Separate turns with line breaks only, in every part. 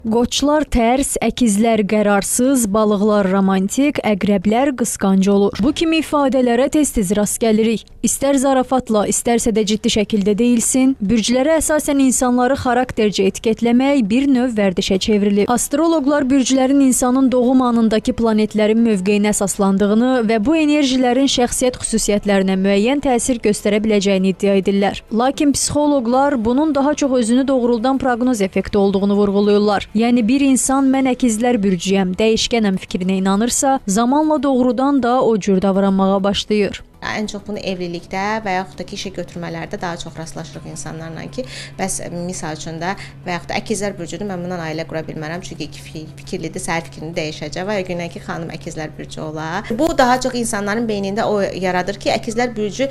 Qoçlar tərs, əkizlər qərarsız, balıqlar romantik, əqrəblər qısqancı olur. Bu kimi ifadələrə tez-tez rast gəlirik. İstər zarafatla, istərsə də ciddi şəkildə deyilsin, bürclərə əsasən insanları xaraktercə etiketləmək bir növ vərdişə çevrilib. Astroloqlar bürclərin insanın doğum anındakı planetlərin mövqeyinə əsaslandığını və bu enerjilərin şəxsiyyət xüsusiyyətlərinə müəyyən təsir göstərə biləcəyini iddia edirlər. Lakin psixoloqlar bunun daha çox özünü doğruldan proqnoz effekti olduğunu vurğuluyurlar. Yəni bir insan mən əkizlər bürcüyəm, dəyişkənəm fikrinə inanırsa, zamanla doğrudan da o cür davranmağa başlayır.
Ən çox bunu evlilikdə və yaxud da ki, işə götürmələrdə daha çox rastlaşırıq insanlarla ki, bəs misal üçün də və yaxud da əkizlər bürcüdür, mən bundan ailə qura bilmərəm, çünki fikirlidir, səhər fikrini dəyişəcək və ya günə ki, xanım əkizlər bürcü olar. Bu daha çox insanların beynində o yaradır ki, əkizlər bürcü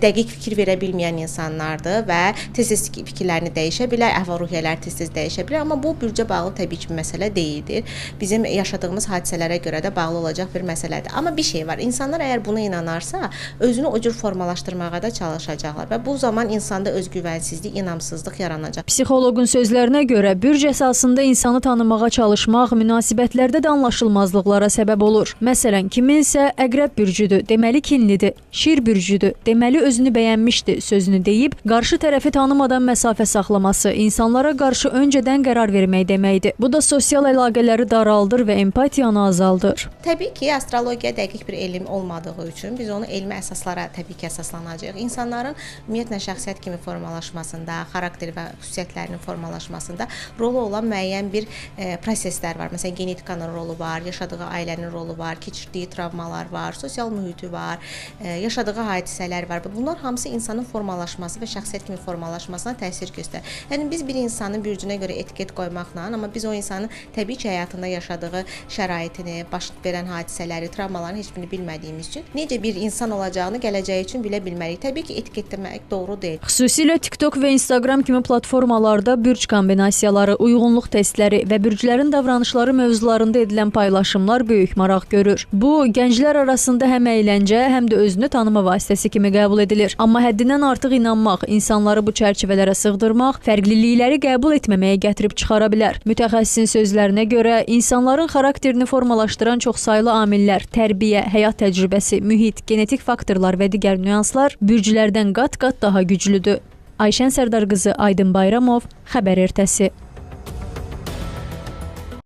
dəqiq fikir verə bilməyən insanlardır və tez-tez fikirlərini dəyişə bilər, əhval-ruhiyyələr tez-tez dəyişə bilər, amma bu bürcə bağlı təbii ki, bir məsələ deyildir. Bizim yaşadığımız hadisələrə görə də bağlı olacaq bir məsələdir. Amma bir şey var, insanlar əgər buna inanarsa, özünü o cür formalaşdırmağa da çalışacaqlar və bu zaman insanda özgüvənsizlik, inamsızlıq yaranacaq.
Psixoloqun sözlərinə görə bürc əsasında insanı tanımağa çalışmaq münasibətlərdə də anlaşılmazlıqlara səbəb olur. Məsələn, kiminsə əqrəb bürcüdür, deməli kinlidir, şir bürcüdür, deməli özünü bəyənmişdi sözünü deyib, qarşı tərəfi tanımadan məsafə saxlaması, insanlara qarşı öncədən qərar vermək deməkdir. Bu da sosial əlaqələri daraldır və empatiyanı azaldır.
Təbii ki, astrologiya dəqiq bir elm olmadığı üçün biz onu elmi əsaslara təbii ki, əsaslanacağıq. İnsanların ümumiyyətlə şəxsiyyət kimi formalaşmasında, xarakter və xüsusiyyətlərinin formalaşmasında rolu olan müəyyən bir proseslər var. Məsələn, genetikanın rolu var, yaşadığı ailənin rolu var, keçirdiyi travmalar var, sosial mühiti var, yaşadığı hadisələr var. Bunlar hamısı insanın formalaşması və şəxsiyyət kimi formalaşmasına təsir göstərir. Yəni biz bir insanın bürcünə görə etiket qoymaqla, amma biz o insanın təbii ki, həyatında yaşadığı şəraitini, baş verən hadisələri, travmaların heç birini bilmədiyimiz üçün necə bir insan olacağını gələcəyi üçün bilə bilmərik. Təbii ki, etiketləmək doğru deyil.
Xüsusilə TikTok və Instagram kimi platformalarda bürc kombinasiyaları, uyğunluq testləri və bürclərin davranışları mövzularında edilən paylaşımlar böyük maraq görür. Bu, gənclər arasında həm əyləncə, həm də özünü tanıma vasitəsi kimi qəbul edilir. Amma həddindən artıq inanmaq, insanları bu çərçivələrə sığdırmaq, fərqlilikləri qəbul etməməyə gətirib çıxara bilər. Mütəxəssisin sözlərinə görə, insanların xarakterini formalaşdıran çoxsaylı amillər, tərbiyə, həyat təcrübəsi, mühit, genetik faktorlar və digər nüanslar bürclərdən qat-qat daha güclüdür. Ayşən Sərdar qızı, Aydın Bayramov, Xəbər ertəsi.